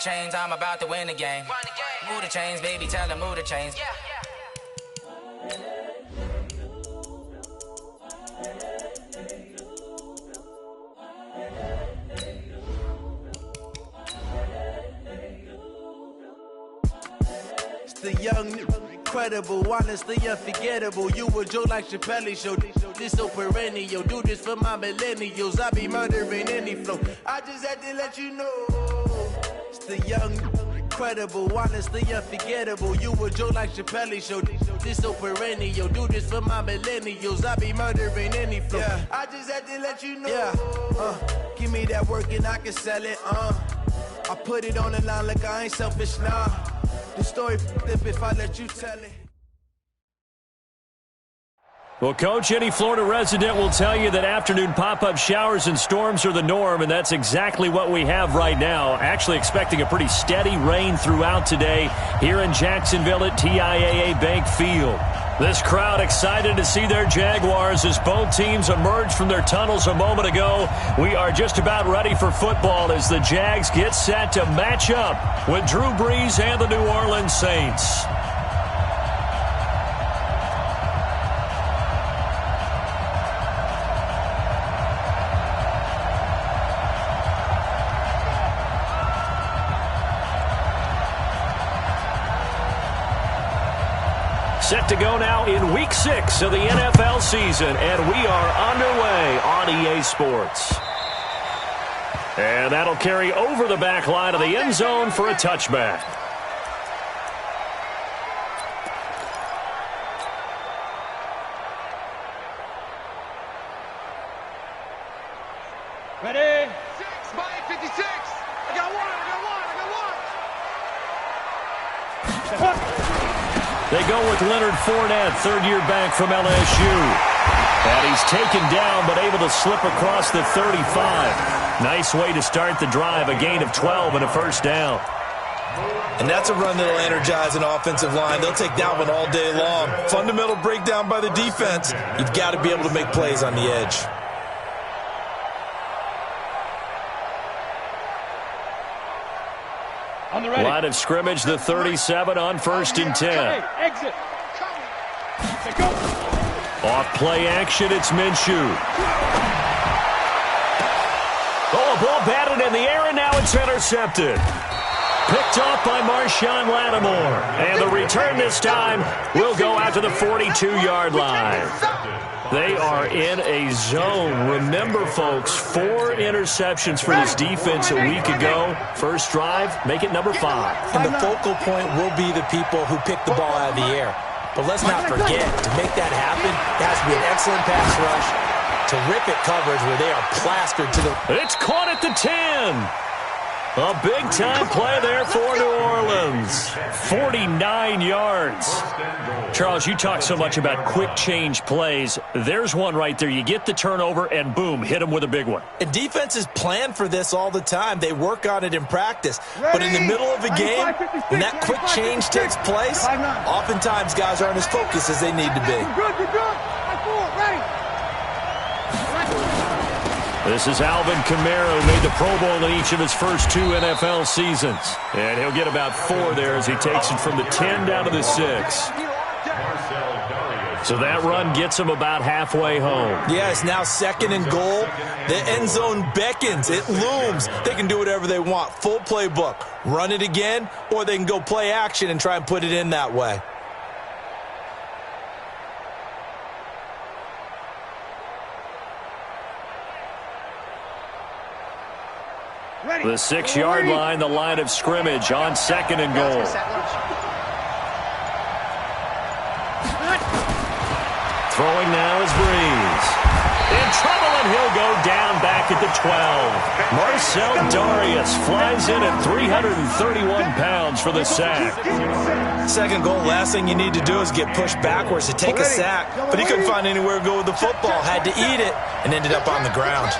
chains, I'm about to win the game. Move the chains, baby, tell them move the chains. It's the young, incredible, honestly unforgettable. You a Joe like Chappelle show. This so perennial. Do this for my millennials. I be murdering any flow. I just had to let you know. It's the young, incredible, honestly unforgettable. You a Joe like Chappelle show. This so perennial. Do this for my millennials. I be murdering any flow. Yeah. I just had to let you know. Yeah. Give me that work and I can sell it. I put it on the line like I ain't selfish, nah. The story flip if I let you tell it. Well, Coach, any Florida resident will tell you that afternoon pop-up showers and storms are the norm, and that's exactly what we have right now. Actually expecting a pretty steady rain throughout today here in Jacksonville at TIAA Bank Field. This crowd excited to see their Jaguars as both teams emerged from their tunnels a moment ago. We are just about ready for football as the Jags get set to match up with Drew Brees and the New Orleans Saints. Set to go now in Week 6 of the NFL season, and we are underway on EA Sports. And that'll carry over the back line of the end zone for a touchback. Ready? 6 by 56. I got one. They go with Leonard Fournette, third-year back from LSU. And he's taken down but able to slip across the 35. Nice way to start the drive, a gain of 12 and a first down. And that's a run that'll energize an offensive line. They'll take that one all day long. Fundamental breakdown by the defense. You've got to be able to make plays on the edge. Line of scrimmage, the 37 on 1st and 10. Exit. Off play action, it's Minshew. Oh, a ball batted in the air, and now it's intercepted. Picked off by Marshawn Lattimore. And the return this time will go out to the 42-yard line. They are in a zone. Remember, folks, 4 interceptions for this defense a week ago. First drive, make it number 5. And the focal point will be the people who pick the ball out of the air. But let's not forget, to make that happen, it has to be an excellent pass rush, terrific coverage where they are plastered to the... It's caught at the 10. A big-time play there for New Orleans. 49 yards. Charles, you talk so much about quick change plays. There's one right there. You get the turnover, and boom, hit them with a big one. And defenses plan for this all the time. They work on it in practice. But in the middle of a game, when that quick change takes place, oftentimes guys aren't as focused as they need to be. This is Alvin Kamara, who made the Pro Bowl in each of his first 2 NFL seasons. And he'll get about 4 there as he takes it from the 10 down to the 6. So that run gets him about halfway home. Yeah, it's now 2nd and goal. The end zone beckons. It looms. They can do whatever they want. Full playbook. Run it again, or they can go play action and try and put it in that way. The 6-yard line, the line of scrimmage on 2nd and goal. Throwing now is Brees. In trouble, and he'll go down back at the 12. Marcel Darius flies in at 331 pounds for the sack. 2nd goal, last thing you need to do is get pushed backwards to take a sack. But he couldn't find anywhere to go with the football. Had to eat it and ended up on the ground.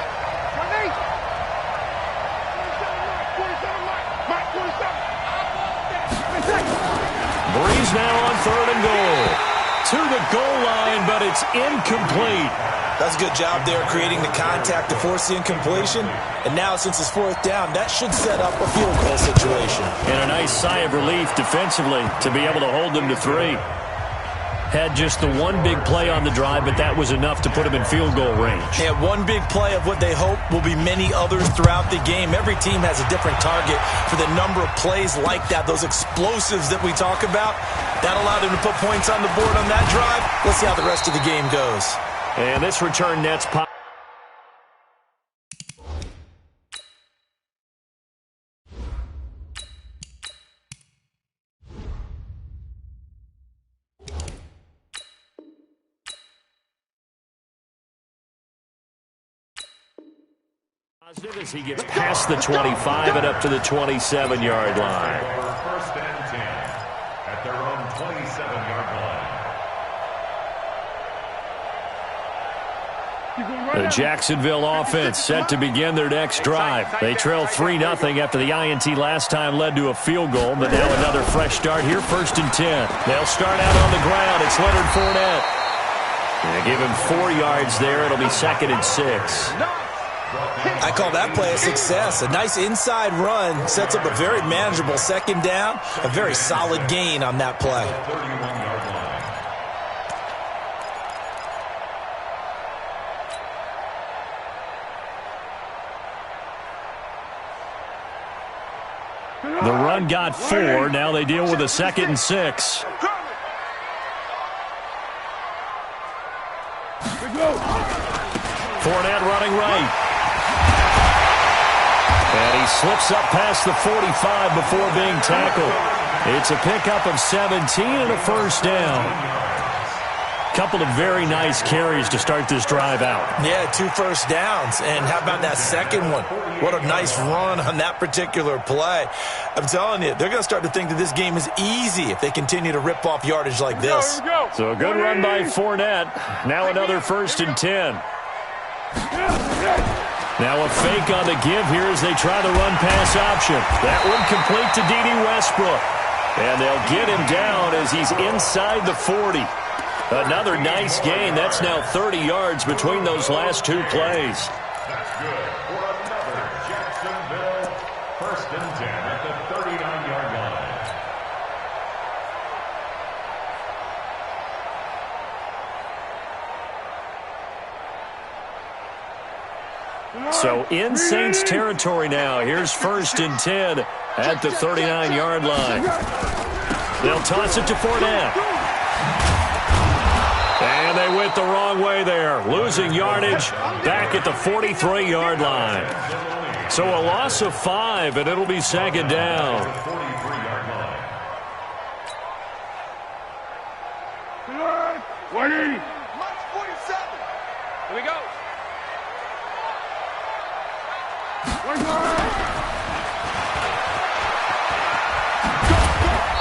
Brees now on 3rd and goal. To the goal line, but it's incomplete. That's a good job there creating the contact to force the incompletion. And now, since it's fourth down, that should set up a field goal situation. And a nice sigh of relief defensively to be able to hold them to 3. Had just the one big play on the drive, but that was enough to put them in field goal range. Yeah, one big play of what they hope will be many others throughout the game. Every team has a different target for the number of plays like that, those explosives that we talk about. That allowed them to put points on the board on that drive. Let's see how the rest of the game goes. And this return net's pop. As he gets past the 25 and up to the 27-yard line. First and 10 at their own 27-yard line. The Jacksonville offense set to begin their next drive. They trail 3-0 after the INT last time led to a field goal, but now another fresh start here, first and 10. They'll start out on the ground. It's Leonard Fournette. They give him 4 yards there. It'll be second and 6. I call that play a success. A nice inside run sets up a very manageable second down. A very solid gain on that play. The run got 4. Now they deal with a second and 6. Fournette running right. And he slips up past the 45 before being tackled. It's a pickup of 17 and a first down. Couple of very nice carries to start this drive out. Yeah, 2 first downs. And how about that second one? What a nice run on that particular play. I'm telling you, they're going to start to think that this game is easy if they continue to rip off yardage like this. So a good run by Fournette. Now another first and 10. Now a fake on the give here as they try the run-pass option. That one complete to D.D. Westbrook. And they'll get him down as he's inside the 40. Another nice gain. That's now 30 yards between those last 2 plays. That's good for another Jacksonville first and 10 at the 39-yard line. So in Saints territory now. Here's first and 10 at the 39-yard line. They'll toss it to Fournette. And they went the wrong way there. Losing yardage back at the 43-yard line. So a loss of 5, and it'll be second down. Minus 47. Here we go.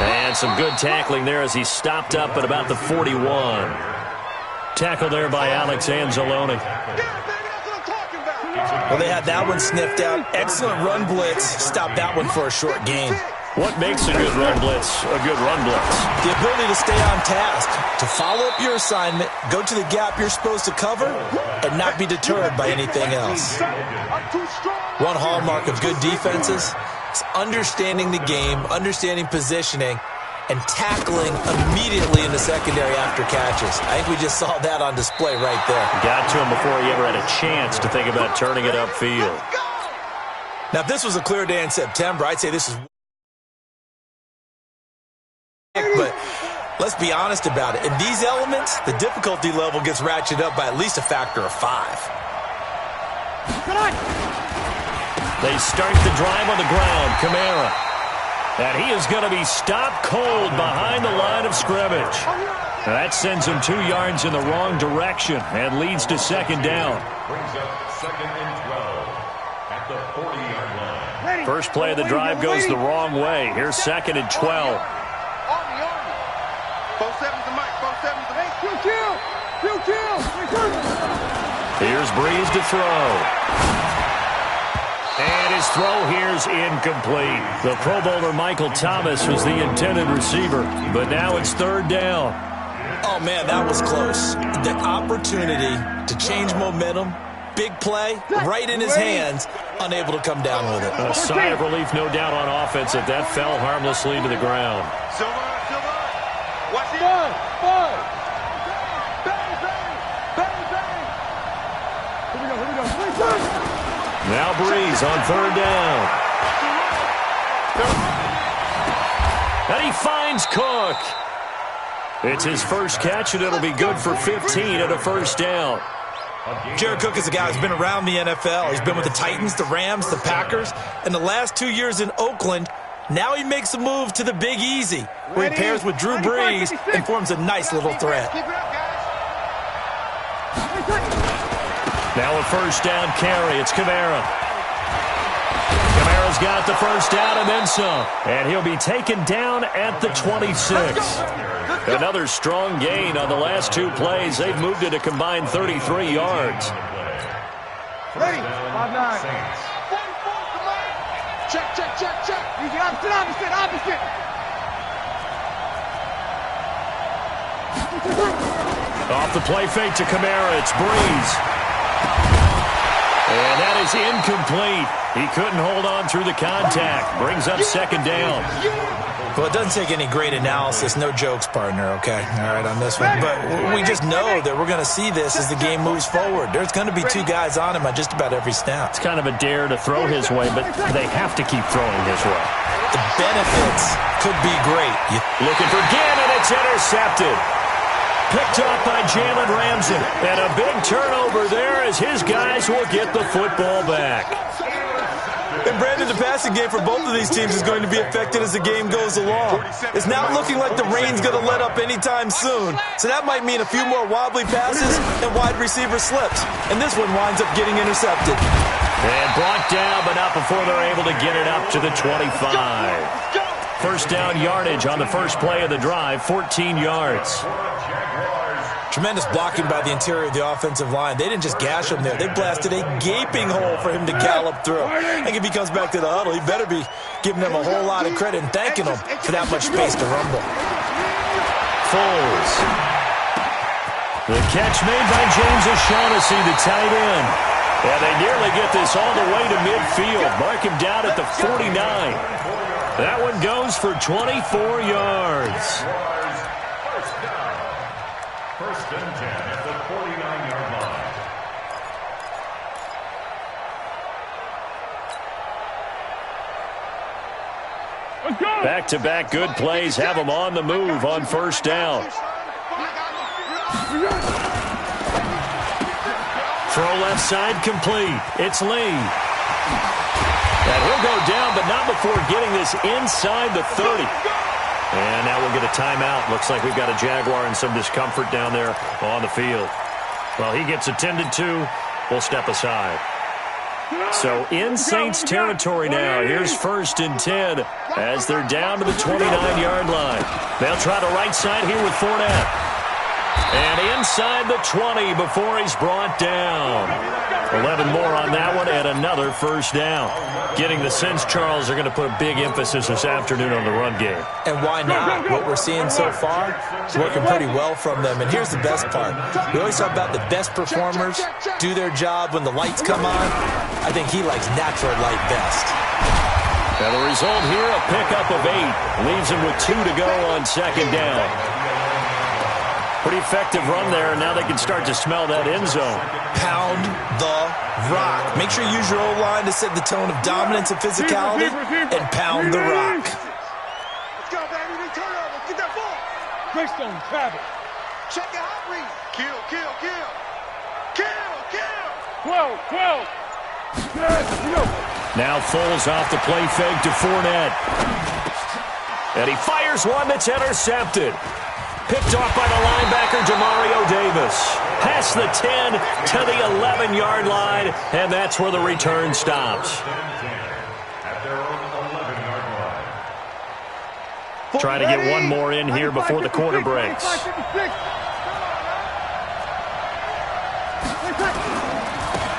And some good tackling there as he stopped up at about the 41. Tackle there by Alex Anzalone. Well, they had that one sniffed out. Excellent run blitz. Stopped that one for a short gain. What makes a good run blitz a good run blitz? The ability to stay on task, to follow up your assignment, go to the gap you're supposed to cover, and not be deterred by anything else. One hallmark of good defenses is understanding the game, understanding positioning, and tackling immediately in the secondary after catches. I think we just saw that on display right there. Got to him before he ever had a chance to think about turning it upfield. Now, if this was a clear day in September, I'd say this is... But let's be honest about it. In these elements, the difficulty level gets ratcheted up by at least a factor of 5. They start the drive on the ground. Kamara. And he is going to be stopped cold behind the line of scrimmage. And that sends him 2 yards in the wrong direction and leads to second down. Brings up second and 12 at the 40-yard line. First play of the drive goes the wrong way. Here's second and 12. Army. 4-7's the mic. 4-7's the mic. Here's Breeze to throw. And his throw here's incomplete. The Pro Bowler Michael Thomas was the intended receiver, but now it's third down. Oh, man, that was close. The opportunity to change momentum, big play, right in his hands, unable to come down with it. A sigh of relief, no doubt, on offense that fell harmlessly to the ground. Silver. Watch it. Bang! Here we go. Now Breeze on third down. And he finds Cook. It's his first catch, and it'll be good for 15 and a first down. Jared Cook is a guy who's been around the NFL. He's been with the Titans, the Rams, the Packers, and the last 2 years in Oakland. Now he makes a move to the Big Easy, where he pairs with Drew Brees and forms a nice little threat. Now a first down carry. It's Kamara. Kamara's got the first down and then some. And he'll be taken down at the 26. Another strong gain on the last 2 plays. They've moved it a combined 33 yards. Ready? 5-9. Check. Easy, opposite. Off the play fake to Kamara. It's Breeze. And that is incomplete. He couldn't hold on through the contact. Brings up second down. Well, it doesn't take any great analysis. No jokes, partner, okay? All right, on this one. But we just know that we're going to see this as the game moves forward. There's going to be 2 guys on him on just about every snap. It's kind of a dare to throw his way, but they have to keep throwing his way. The benefits could be great. Looking for Ginn, and it's intercepted. Picked off by Jalen Ramsey. And a big turnover there as his guys will get the football back. And Brandon, the passing game for both of these teams is going to be affected as the game goes along. It's not looking like the rain's going to let up anytime soon. So that might mean a few more wobbly passes and wide receiver slips. And this one winds up getting intercepted. And brought down, but not before they're able to get it up to the 25. First down yardage on the first play of the drive, 14 yards. Tremendous blocking by the interior of the offensive line. They didn't just gash him there. They blasted a gaping hole for him to gallop through. I think if he comes back to the huddle, he better be giving them a whole lot of credit and thanking them for that much space to rumble. Foles. The catch made by James O'Shaughnessy, the tight end. And they nearly get this all the way to midfield. Mark him down at the 49. That one goes for 24 yards. First and 10 at the 49-yard line. Back-to-back good plays have them on the move on first down. Throw left side complete. It's Lee. And he'll go down, but not before getting this inside the 30. And now we'll get a timeout. Looks like we've got a Jaguar in some discomfort down there on the field. Well, he gets attended to. We'll step aside. So in Saints territory now. Here's first and 10 as they're down to the 29-yard line. They'll try the right side here with Fournette. And inside the 20 before he's brought down. 11 more on that one and another first down. Getting the sense, Charles, are going to put a big emphasis this afternoon on the run game. And why not? What we're seeing so far is working pretty well from them. And here's the best part. We always talk about the best performers do their job when the lights come on. I think he likes natural light best. Now the result here, a pickup of 8. Leaves him with 2 to go on second down. Pretty effective run there, and now they can start to smell that end zone. Pound the rock. Make sure you use your O-line to set the tone of dominance and physicality, and pound the rock. Let's go, baby. Turn over. Get that ball. Greystone, Travis. Check it out, Reed. Kill. 12. Good. Go. Now Foles off the play fake to Fournette. And he fires one that's intercepted. Picked off by the linebacker, Demario Davis. Past the 10 to the 11-yard line, and that's where the return stops. At their own 11-yard line. Try to get one more in here before the quarter breaks.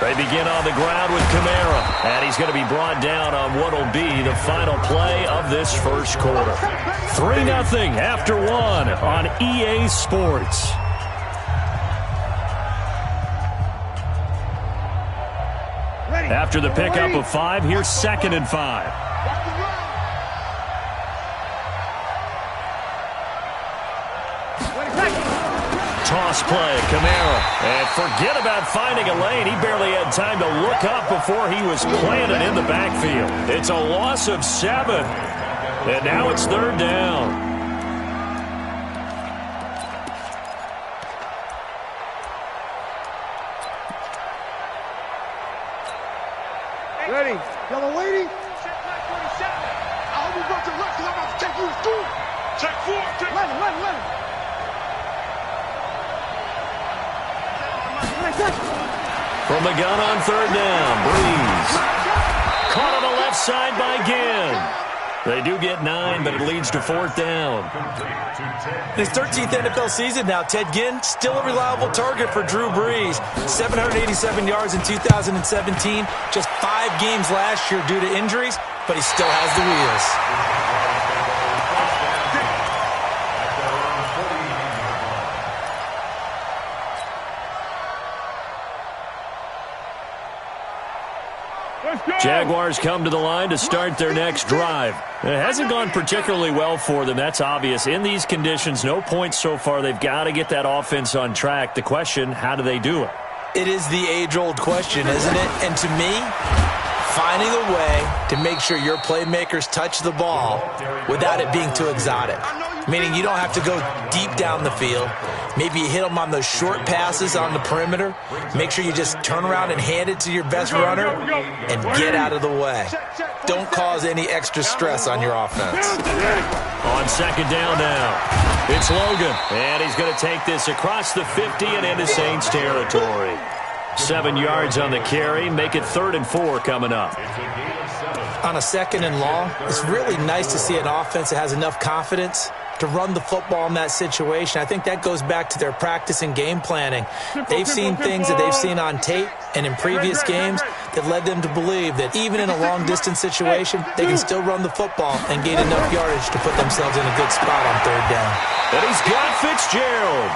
They begin on the ground with Kamara, and he's going to be brought down on what will be the final play of this first quarter. 3-0 after one on EA Sports. After the pickup of 5, here's 2nd and 5. Toss play, Kamara. And forget about finding a lane. He barely had time to look up before he was planted in the backfield. It's a loss of 7. And now it's 3rd down. Ready. Yellow lady. Check 47. I hope you go to the left because I'm about to take you to school. Check 4. Let him. From the gun on 3rd down, Breeze. Caught on the left side by Ginn. They do get 9, but it leads to 4th down. His 13th NFL season now, Ted Ginn, still a reliable target for Drew Brees. 787 yards in 2017, just 5 games last year due to injuries, but he still has the wheels. Jaguars come to the line to start their next drive. It hasn't gone particularly well for them. That's obvious. In these conditions, no points so far. They've got to get that offense on track. The question, how do they do it? It is the age-old question, isn't it? And to me, finding a way to make sure your playmakers touch the ball without it being too exotic. Meaning you don't have to go deep down the field. Maybe you hit them on those short passes on the perimeter. Make sure you just turn around and hand it to your best runner and get out of the way. Don't cause any extra stress on your offense. On 2nd down now, it's Logan. And he's going to take this across the 50 and into Saints territory. 7 yards on the carry. Make it 3rd and 4 coming up. On a 2nd and long, it's really nice to see an offense that has enough confidence to run the football in that situation. I think that goes back to their practice and game planning. They've seen things that they've seen on tape and in previous games that led them to believe that even in a long-distance situation, they can still run the football and gain enough yardage to put themselves in a good spot on 3rd down. And he's got Fitzgerald.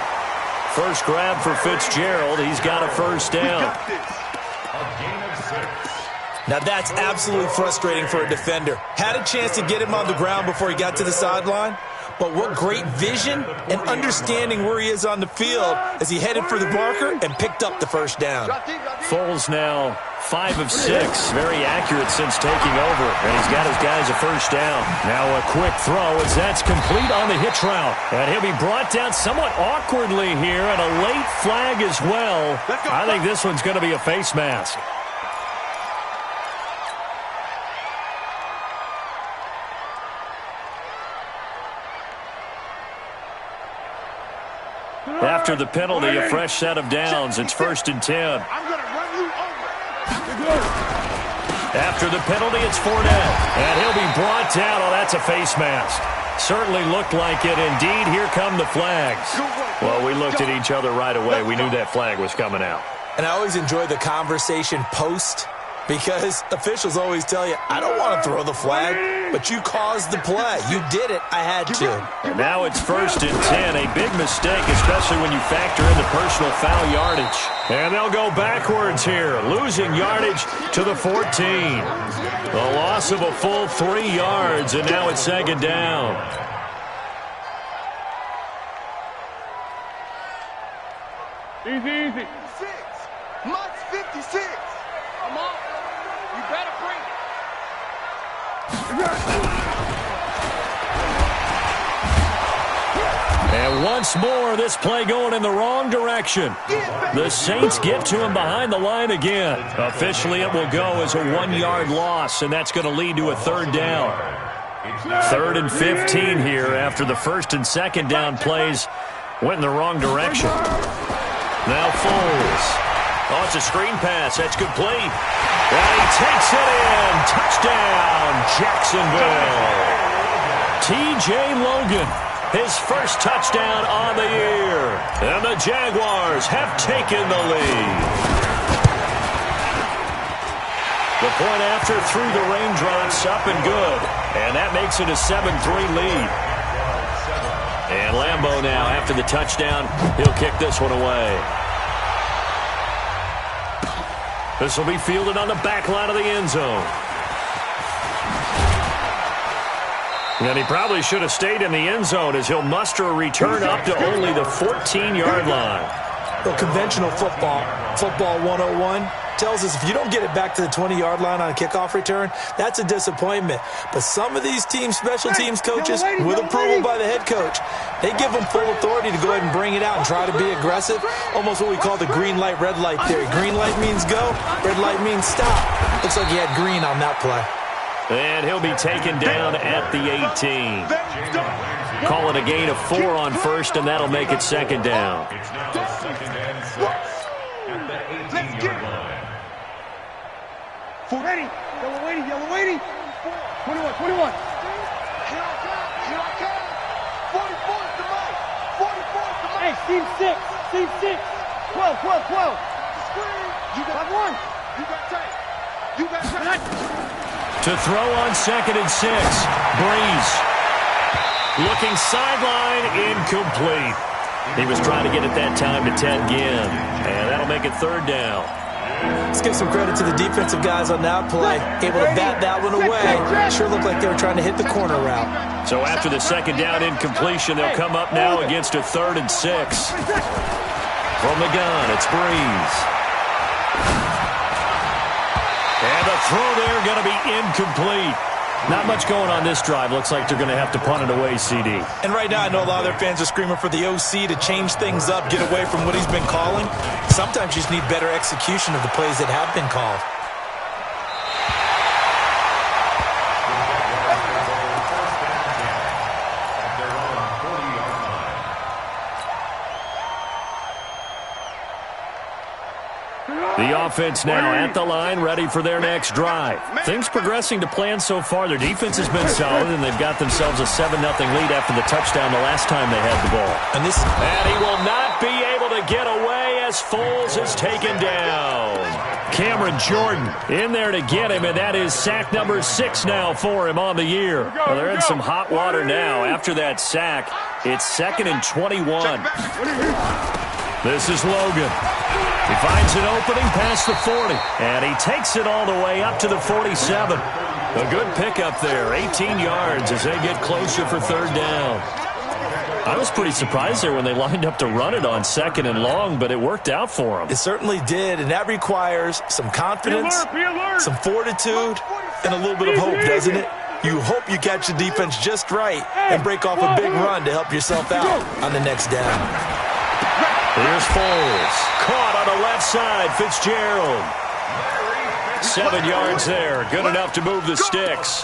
First grab for Fitzgerald. He's got a 1st down. Now that's absolutely frustrating for a defender. Had a chance to get him on the ground before he got to the sideline, but what great vision and understanding where he is on the field as he headed for the marker and picked up the 1st down. Foles now 5 of 6. Very accurate since taking over, and he's got his guys a 1st down. Now a quick throw as that's complete on the hitch route. And he'll be brought down somewhat awkwardly here, and a late flag as well. I think this one's going to be a face mask. After the penalty, a fresh set of downs. It's 1st and 10. I'm going to run you over. After the penalty, it's Fournette. And he'll be brought down. Oh, that's a face mask. Certainly looked like it. Indeed, here come the flags. Well, we looked at each other right away. We knew that flag was coming out. And I always enjoy the conversation post, because officials always tell you, I don't want to throw the flag, but you caused the play. You did it. I had to. And now it's 1st and 10. A big mistake, especially when you factor in the personal foul yardage. And they'll go backwards here, losing yardage to the 14. A loss of a full 3 yards, and now it's 2nd down. Easy. 6. Mike's 56. Come on. You better bring it. And once more, this play going in the wrong direction. The Saints get to him behind the line again. Officially, it will go as a 1-yard loss, and that's going to lead to a 3rd down. 3rd and 15 here after the 1st and 2nd down plays went in the wrong direction. Now Foles. Oh, it's a screen pass. That's complete. And he takes it in. Touchdown, Jacksonville. T.J. Logan, his 1st touchdown on the year. And the Jaguars have taken the lead. The point after through the raindrops, up and good. And that makes it a 7-3 lead. And Lambeau now, after the touchdown, he'll kick this one away. This will be fielded on the back line of the end zone. And he probably should have stayed in the end zone as he'll muster a return up to only the 14-yard line. Well, conventional football 101, tells us if you don't get it back to the 20-yard line on a kickoff return, that's a disappointment. But some of these teams, special teams coaches, with approval by the head coach, they give them full authority to go ahead and bring it out and try to be aggressive, almost what we call the green light, red light theory. Green light means go, red light means stop. Looks like he had green on that play. And he'll be taken down at the 18. Call it a gain of 4 on first, and that'll make it second down. It's now second and 6 at the 18-yard line. Ready. Yellow waiting. 21. Here I come. 44 is the mic. 44 is the mic. Hey, team 6. 12. You got one. You got tight. To throw on second and 6. Breeze. Looking sideline, incomplete. He was trying to get it that time to Ted Ginn. And that'll make it third down. Let's give some credit to the defensive guys on that play. Able to bat that one away. Sure looked like they were trying to hit the corner route. So after the second down incompletion, they'll come up now against a 3rd and 6. From the gun, it's Breeze. And the throw there going to be incomplete. Not much going on this drive. Looks like they're going to have to punt it away, CD. And right now, I know a lot of their fans are screaming for the OC to change things up, get away from what he's been calling. Sometimes you just need better execution of the plays that have been called. The offense now at the line, ready for their next drive. Things progressing to plan so far. Their defense has been solid, and they've got themselves a 7-0 lead after the touchdown the last time they had the ball. And he will not be able to get away as Foles is taken down. Cameron Jordan in there to get him, and that is sack number 6 now for him on the year. Well, they're in some hot water now. After that sack, it's 2nd and 21. This is Logan. He finds an opening past the 40, and he takes it all the way up to the 47. A good pickup there, 18 yards as they get closer for 3rd down. I was pretty surprised there when they lined up to run it on 2nd and long, but it worked out for them. It certainly did, and that requires some confidence, some fortitude, and a little bit of hope, doesn't it? You hope you catch the defense just right and break off a big run to help yourself out on the next down. Here's Foles. Caught on the left side. Fitzgerald. 7 yards there. Good enough to move the sticks.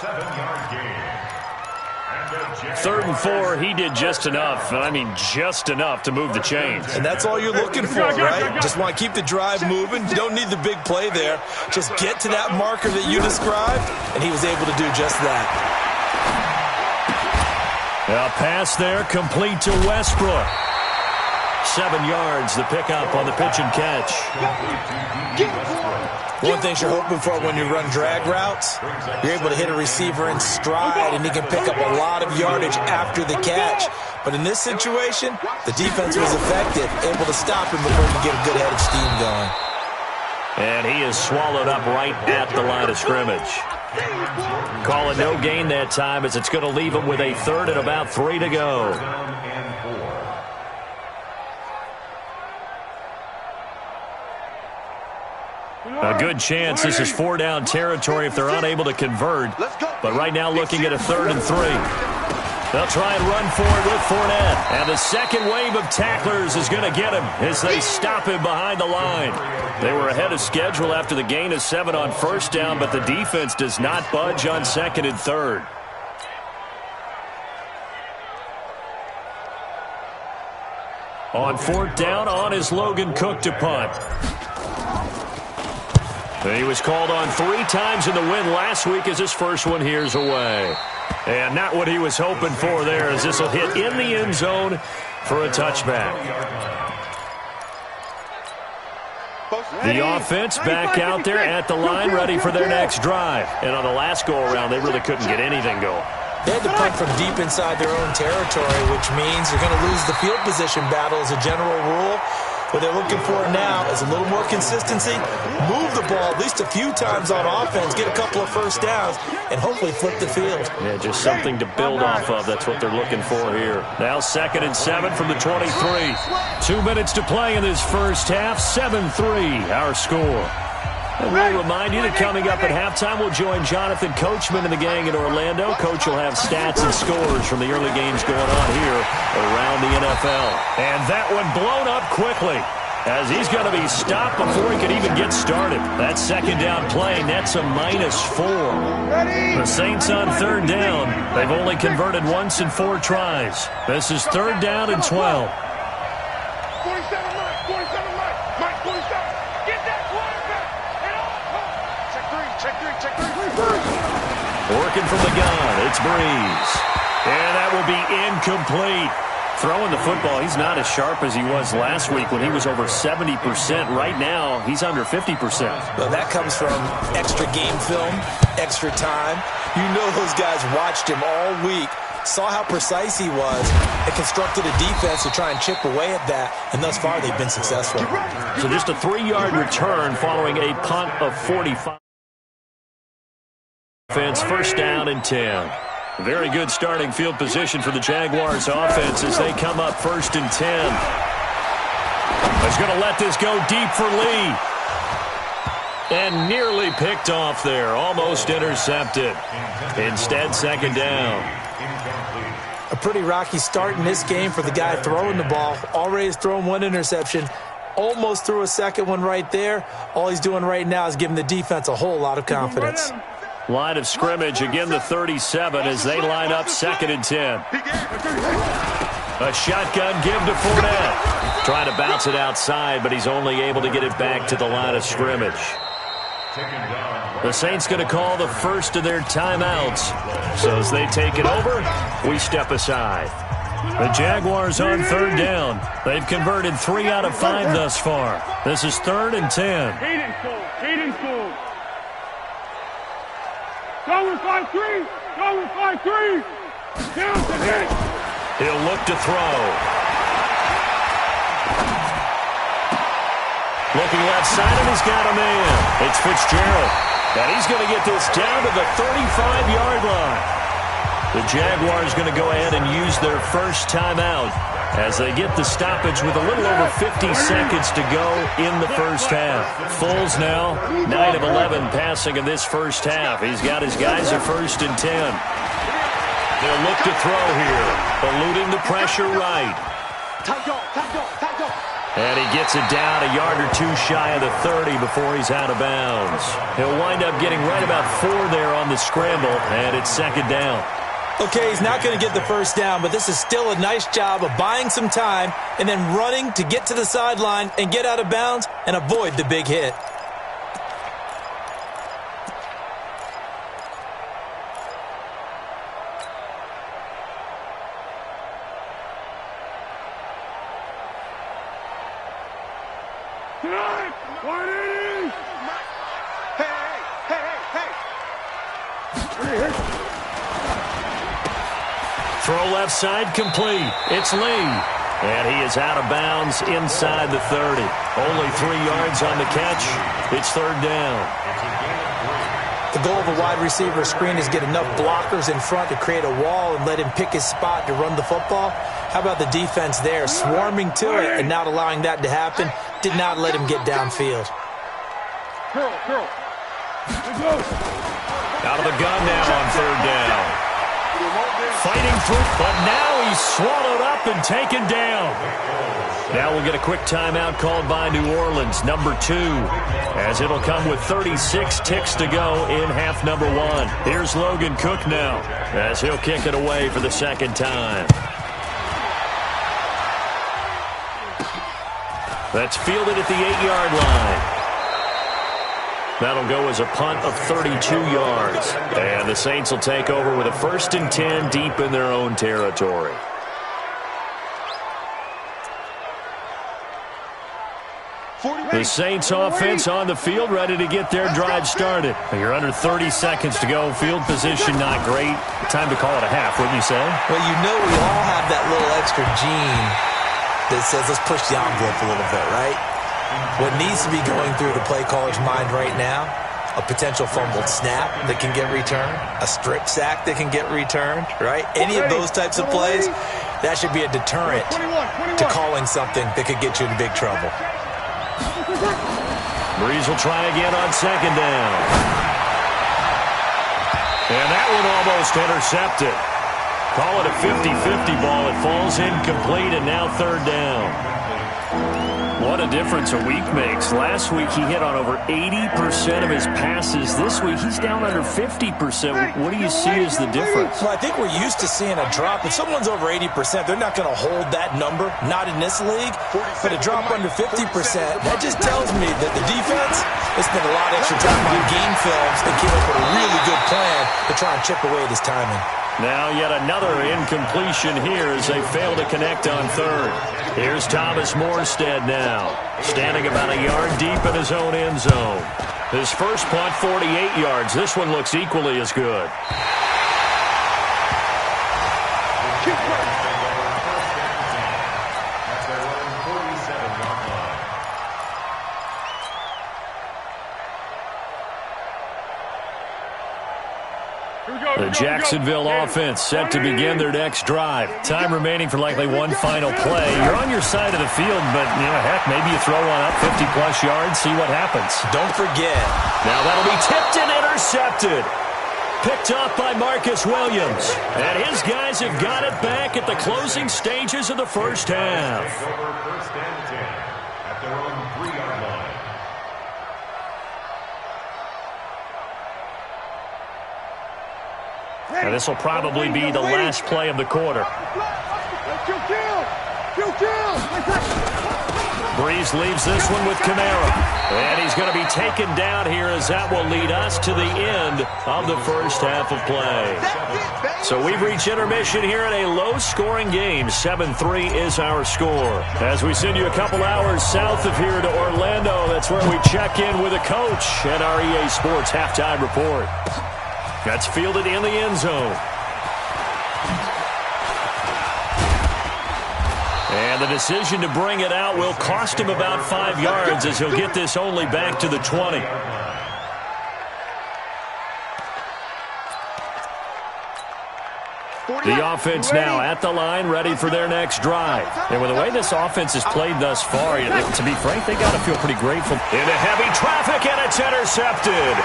3rd and 4. He did just enough. And I mean just enough to move the chains. And that's all you're looking for, right? Just want to keep the drive moving. You don't need the big play there. Just get to that marker that you described, and he was able to do just that. A pass there complete to Westbrook. 7 yards, the pickup on the pitch and catch. One thing you're hoping for when you run drag routes, you're able to hit a receiver in stride, and he can pick up a lot of yardage after the catch. But in this situation, the defense was effective, able to stop him before he could get a good head of steam going. And he is swallowed up right at the line of scrimmage. Call it no gain that time as it's going to leave him with a 3rd and about 3 to go. A good chance this is 4-down territory if they're unable to convert. But right now looking at a 3rd and 3. They'll try and run for it with Fournette. And the second wave of tacklers is going to get him as they stop him behind the line. They were ahead of schedule after the gain of 7 on 1st down, but the defense does not budge on 2nd and 3rd. On 4th down, on is Logan Cook to punt. He was called on 3 times in the win last week as his first one here's away. And not what he was hoping for there as this will hit in the end zone for a touchback. The offense back out there at the line, ready for their next drive. And on the last go-around, they really couldn't get anything going. They had to punt from deep inside their own territory, which means you're going to lose the field position battle as a general rule. What they're looking for now is a little more consistency, move the ball at least a few times on offense, get a couple of first downs, and hopefully flip the field. Yeah, just something to build off of. That's what they're looking for here. Now 2nd and 7 from the 23. 2 minutes to play in this first half. 7-3, our score. And we'll remind you that coming up at halftime, we'll join Jonathan Coachman and the gang in Orlando. Coach will have stats and scores from the early games going on here around the NFL. And that one blown up quickly as he's going to be stopped before he can even get started. That second down play nets a -4. The Saints on 3rd down. They've only converted once in 4 tries. This is 3rd down and 12. 47 Mike, 47. Get that quarterback. Check three. Working from the gun, it's Breeze. And that will be incomplete. Throwing the football, he's not as sharp as he was last week when he was over 70%. Right now, he's under 50%. Well, that comes from extra game film, extra time. You know those guys watched him all week, saw how precise he was, and constructed a defense to try and chip away at that, and thus far they've been successful. So just a 3-yard return following a punt of 45. Offense 1st down and 10. Very good starting field position for the Jaguars offense as they come up 1st and 10. He's going to let this go deep for Lee. And nearly picked off there. Almost intercepted. Instead, 2nd down. A pretty rocky start in this game for the guy throwing the ball. Already has thrown 1 interception. Almost threw a second one right there. All he's doing right now is giving the defense a whole lot of confidence. Line of scrimmage, again the 37 as they line up 2nd and 10. A shotgun give to Fournette. Trying to bounce it outside, but he's only able to get it back to the line of scrimmage. The Saints going to call the first of their timeouts. So as they take it over, we step aside. The Jaguars on 3rd down. They've converted 3 out of 5 thus far. This is 3rd and 10. Hayden Cole. Go with 5-3. Down to hit. He'll look to throw. Looking left side, and he's got a man. It's Fitzgerald. And he's going to get this down to the 35-yard line. The Jaguars going to go ahead and use their first timeout as they get the stoppage with a little over 50 seconds to go in the first half. Foles now, 9 of 11 passing in this first half. He's got his guys at 1st and 10. They'll look to throw here, eluding the pressure right. And he gets it down a yard or 2 shy of the 30 before he's out of bounds. He'll wind up getting right about 4 there on the scramble, and it's 2nd down. Okay, he's not going to get the first down, but this is still a nice job of buying some time and then running to get to the sideline and get out of bounds and avoid the big hit. Throw left side complete. It's Lee. And he is out of bounds inside the 30. Only 3 yards on the catch. It's 3rd down. The goal of a wide receiver screen is get enough blockers in front to create a wall and let him pick his spot to run the football. How about the defense there, swarming to it and not allowing that to happen? Did not let him get downfield. Out of the gun now on 3rd down. Fighting through, but now he's swallowed up and taken down. Now we'll get a quick timeout called by New Orleans, number 2, as it'll come with 36 ticks to go in half number 1. Here's Logan Cook now, as he'll kick it away for the 2nd time. That's fielded at the 8-yard line. That'll go as a punt of 32 yards. And the Saints will take over with a 1st and 10 deep in their own territory. The Saints offense on the field, ready to get their drive started. You're under 30 seconds to go. Field position not great. Time to call it a half, wouldn't you say? Well, you know we all have that little extra gene that says let's push the envelope a little bit, right? What needs to be going through the play caller's mind right now, a potential fumbled snap that can get returned, a strip sack that can get returned, right? Any of those types of plays, that should be a deterrent to calling something that could get you in big trouble. Breeze will try again on second down. And that one almost intercepted. Call it a 50-50 ball. It falls incomplete, and now third down. What a difference a week makes. Last week he hit on over 80% of his passes. This week he's down under 50%. What do you see as the difference? Well, I think we're used to seeing a drop. If someone's over 80%, they're not going to hold that number, not in this league. But a drop under 50%, that just tells me that the defense has spent a lot of extra time on game films and came up with a really good plan to try and chip away at his timing. Now yet another incompletion here as they fail to connect on third. Here's Thomas Morstead now, standing about a yard deep in his own end zone. His first punt, 48 yards. This one looks equally as good. The Jacksonville offense set to begin their next drive. Time remaining for likely one final play. You're on your side of the field, but, heck, maybe you throw one up 50-plus yards, see what happens. Don't forget. Now that'll be tipped and intercepted. Picked off by Marcus Williams. And his guys have got it back at the closing stages of the first half. First and 10 at their own 3-yard line. Now this will probably be the last play of the quarter. Breeze leaves this one with Kamara. And he's going to be taken down here as that will lead us to the end of the first half of play. So we've reached intermission here in a low-scoring game. 7-3 is our score. As we send you a couple hours south of here to Orlando, that's where we check in with a coach at our EA Sports Halftime Report. That's fielded in the end zone. And the decision to bring it out will cost him about 5 yards as he'll get this only back to the 20. The offense now at the line, ready for their next drive. And with the way this offense has played thus far, to be frank, they got to feel pretty grateful. Into heavy traffic, and it's intercepted.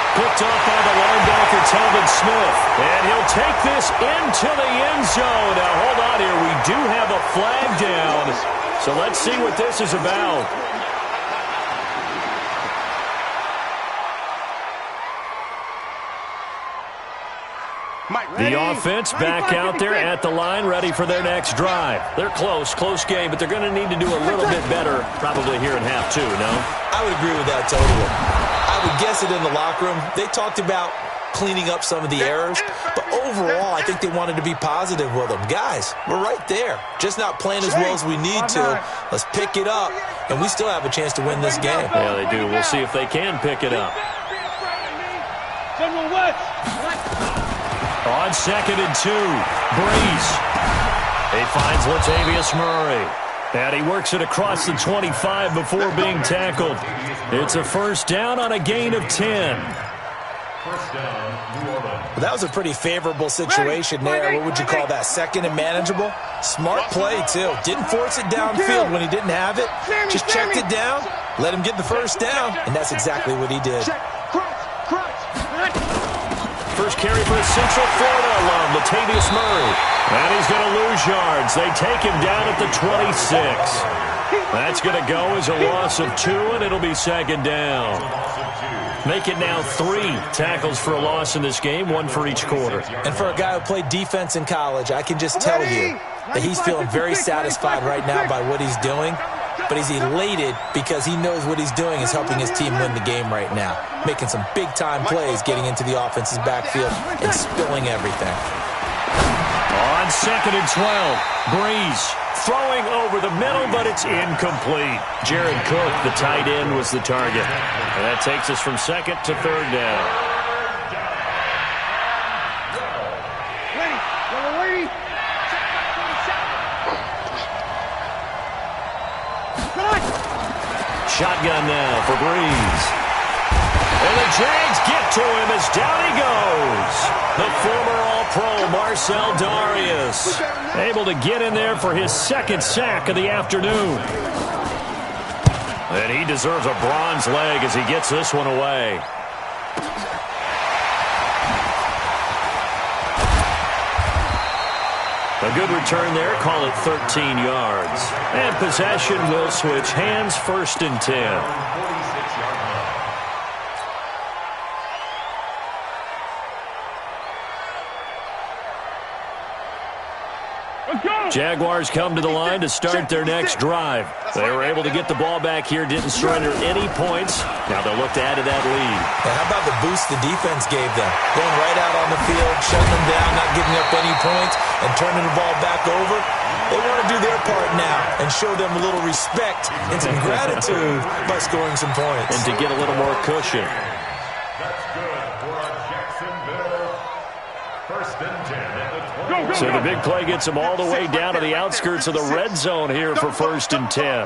Picked off by the linebacker, Telvin Smith. And he'll take this into the end zone. Now, hold on here. We do have a flag down. So let's see what this is about. The offense back out there at the line, ready for their next drive. They're close game, but they're going to need to do a little bit better probably here in half two, no? I would agree with that totally. I would guess it in the locker room. They talked about cleaning up some of the errors, but overall, I think they wanted to be positive with them. Guys, we're right there. Just not playing as well as we need to. Let's pick it up, and we still have a chance to win this game. Yeah, they do. We'll see if they can pick it up. On 2nd and 2, Breeze. He finds Latavius Murray. And he works it across the 25 before being tackled. It's a first down on a gain of 10. First down, New Orleans. Well, that was a pretty favorable situation there. What would you call that? Second and manageable? Smart play, too. Didn't force it downfield when he didn't have it. Just checked it down, let him get the first down, and that's exactly what he did. First carry for the Central Florida alum, Latavius Murray. And he's going to lose yards. They take him down at the 26. That's going to go as a loss of 2, and it'll be second down. Make it now 3 tackles for a loss in this game, 1 for each quarter. And for a guy who played defense in college, I can just tell you that he's feeling very satisfied right now by what he's doing. But he's elated because he knows what he's doing is helping his team win the game right now. Making some big-time plays, getting into the offense's backfield and spilling everything. On 2nd and 12, Breeze throwing over the middle, but it's incomplete. Jared Cook, the tight end, was the target. And that takes us from 2nd to 3rd down. Shotgun now for Breeze. And the Jags get to him as down he goes. The former All-Pro Marcell Dareus able to get in there for his 2nd sack of the afternoon. And he deserves a bronze leg as he gets this one away. A good return there, call it 13 yards. And possession will switch hands, 1st and 10. Jaguars come to the line to start their next drive. They were able to get the ball back here, didn't surrender any points. Now they'll look to add to that lead. And how about the boost the defense gave them? Going right out on the field, shutting them down, not giving up any points, and turning the ball back over. They want to do their part now and show them a little respect and some gratitude by scoring some points. And to get a little more cushion. That's good for Jacksonville. 1st and 10 at the 20. So the big play gets them all the way down to the outskirts of the red zone here for 1st and 10.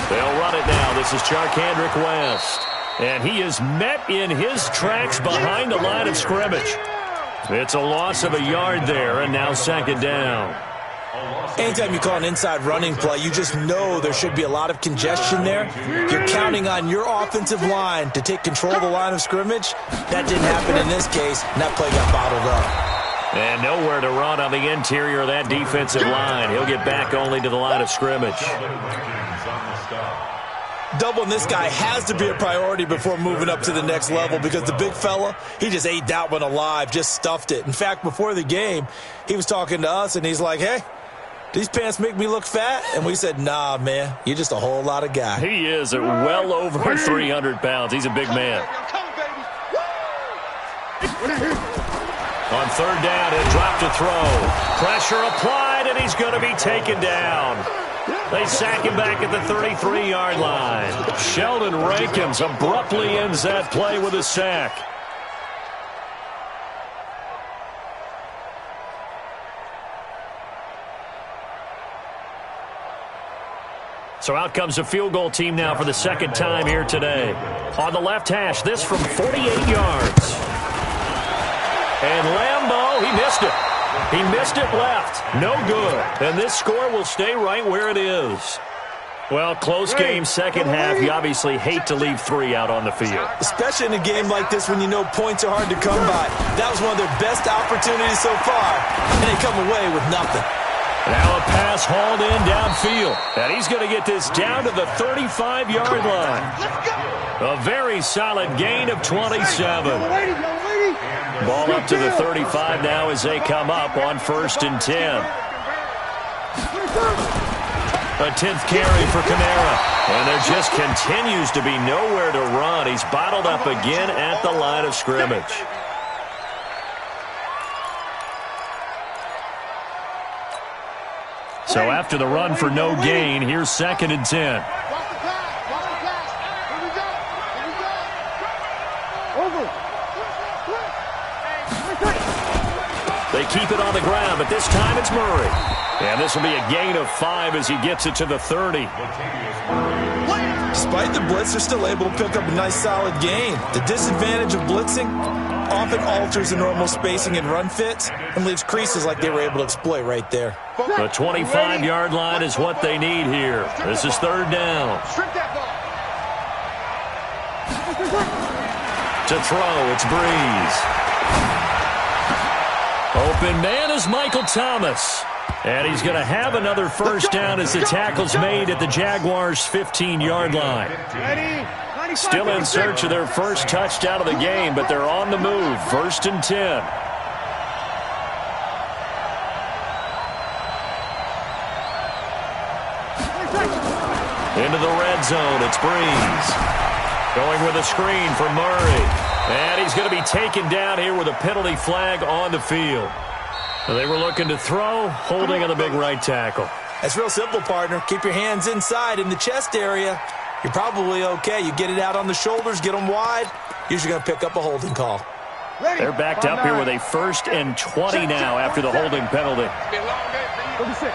They'll run it now. This is Charcandrick West. And he is met in his tracks behind the line of scrimmage. It's a loss of a yard there, and now 2nd down. Anytime you call an inside running play, you just know there should be a lot of congestion there. You're counting on your offensive line to take control of the line of scrimmage. That didn't happen in this case, and that play got bottled up. And nowhere to run on the interior of that defensive line. He'll get back only to the line of scrimmage. Doubling this guy has to be a priority before moving up to the next level because the big fella, he just ate that one alive, just stuffed it. In fact, before the game, he was talking to us, and he's like, hey, these pants make me look fat? And we said, nah, man, you're just a whole lot of guy. He is at well over 300 pounds. He's a big man. On 3rd down, he'll drop to throw. Pressure applied, and he's going to be taken down. They sack him back at the 33-yard line. Sheldon Rankins abruptly ends that play with a sack. So out comes a field goal team now for the 2nd time here today. On the left hash, this from 48 yards. And Lambeau, he missed it. He missed it left. No good. And this score will stay right where it is. Well, close game, 2nd half. You obviously hate to leave 3 out on the field. Especially in a game like this when you know points are hard to come by. That was one of their best opportunities so far, and they come away with nothing. Now a pass hauled in downfield. And he's going to get this down to the 35-yard line. A very solid gain of 27. Ball up to the 35 now as they come up on 1st and 10. A 10th carry for Kamara. And there just continues to be nowhere to run. He's bottled up again at the line of scrimmage. So after the run for no gain, here's 2nd and 10. They keep it on the ground, but this time it's Murray. And this will be a gain of 5 as he gets it to the 30. Despite the blitz, they're still able to pick up a nice solid gain. The disadvantage of blitzing often alters the normal spacing and run fits and leaves creases like they were able to exploit right there. The 25-yard line is what they need here. This is 3rd down. To throw, it's Breeze. Open man is Michael Thomas. And he's going to have another 1st down as the tackle's made at the Jaguars' 15-yard line. Still in search of their first touchdown of the game, but they're on the move. 1st and 10. Into the red zone, it's Breeze. Going with a screen for Murray. And he's going to be taken down here with a penalty flag on the field. They were looking to throw, holding on the big right tackle. That's real simple, partner. Keep your hands inside in the chest area. You're probably okay. You get it out on the shoulders, get them wide. Usually going to pick up a holding call. They're backed up here with a 1st and 20 now after the holding penalty. 36.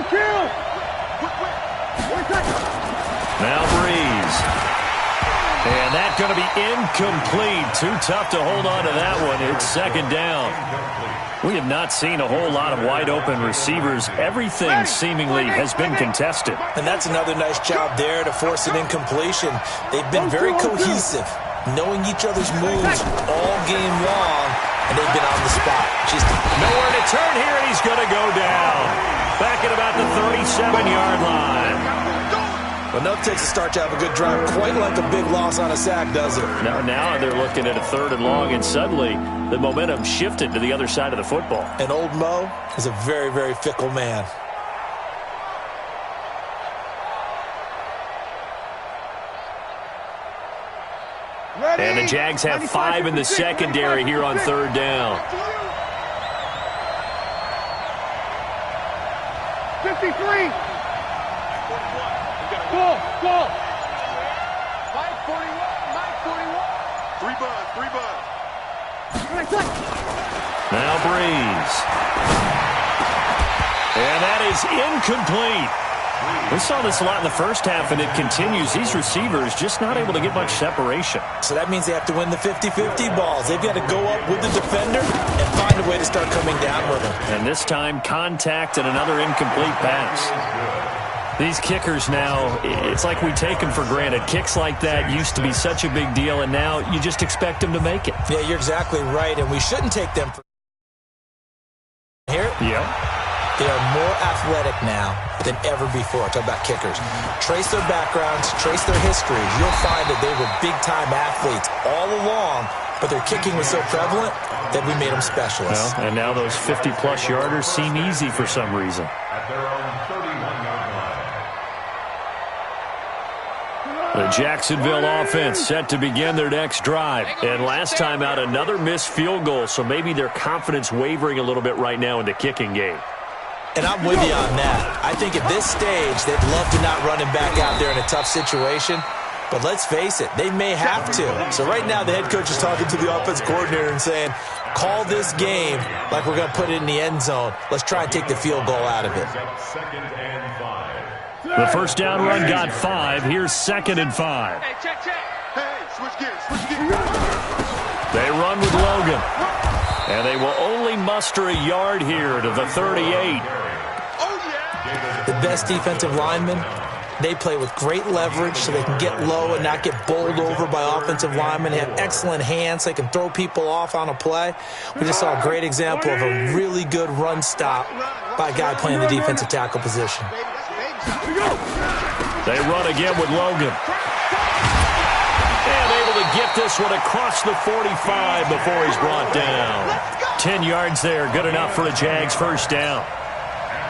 Kill. Now Breeze. And that's going to be incomplete. Too tough to hold on to that one. It's 2nd down. We have not seen a whole lot of wide-open receivers. Everything seemingly has been contested. And that's another nice job there to force an incompletion. They've been very cohesive, knowing each other's moves all game long, and they've been on the spot. Just nowhere to turn here, and he's going to go down. Back at about the 37-yard line. Enough takes a start to have a good drive. Quite like a big loss on a sack, does it? Now they're looking at a 3rd and long, and suddenly the momentum shifted to the other side of the football. And old Mo is a very, very fickle man. And the Jags have 5 in the secondary here on 3rd down. 53. Ball. Mike 41. 3 buzz. Now Breeze. And that is incomplete. We saw this a lot in the first half, and it continues. These receivers just not able to get much separation. So that means they have to win the 50-50 balls. They've got to go up with the defender and find a way to start coming down with him. And this time, contact and another incomplete pass. These kickers now, it's like we take them for granted. Kicks like that used to be such a big deal, and now you just expect them to make it. Yeah, you're exactly right, and we shouldn't take them for here. Yeah. They are more athletic now than ever before. Talk about kickers. Trace their backgrounds, trace their histories. You'll find that they were big-time athletes all along, but their kicking was so prevalent that we made them specialists. Well, and now those 50-plus yarders seem easy for some reason. At their own 31-yard line. The Jacksonville offense set to begin their next drive. And last time out, another missed field goal, so maybe their confidence wavering a little bit right now in the kicking game. And I'm with you on that. I think at this stage, they'd love to not run him back out there in a tough situation. But let's face it, they may have to. So right now, the head coach is talking to the offense coordinator and saying, call this game like we're going to put it in the end zone. Let's try and take the field goal out of it. 2nd and 5. The first down run got 5. Here's 2nd and 5. Hey, check. Hey, switch gears. They run with Logan. And they will only muster a yard here to the 38. The best defensive linemen, they play with great leverage so they can get low and not get bowled over by offensive linemen. They have excellent hands. They can throw people off on a play. We just saw a great example of a really good run stop by a guy playing the defensive tackle position. They run again with Logan. And able to get this one across the 45 before he's brought down. 10 yards there, good enough for a Jags first down.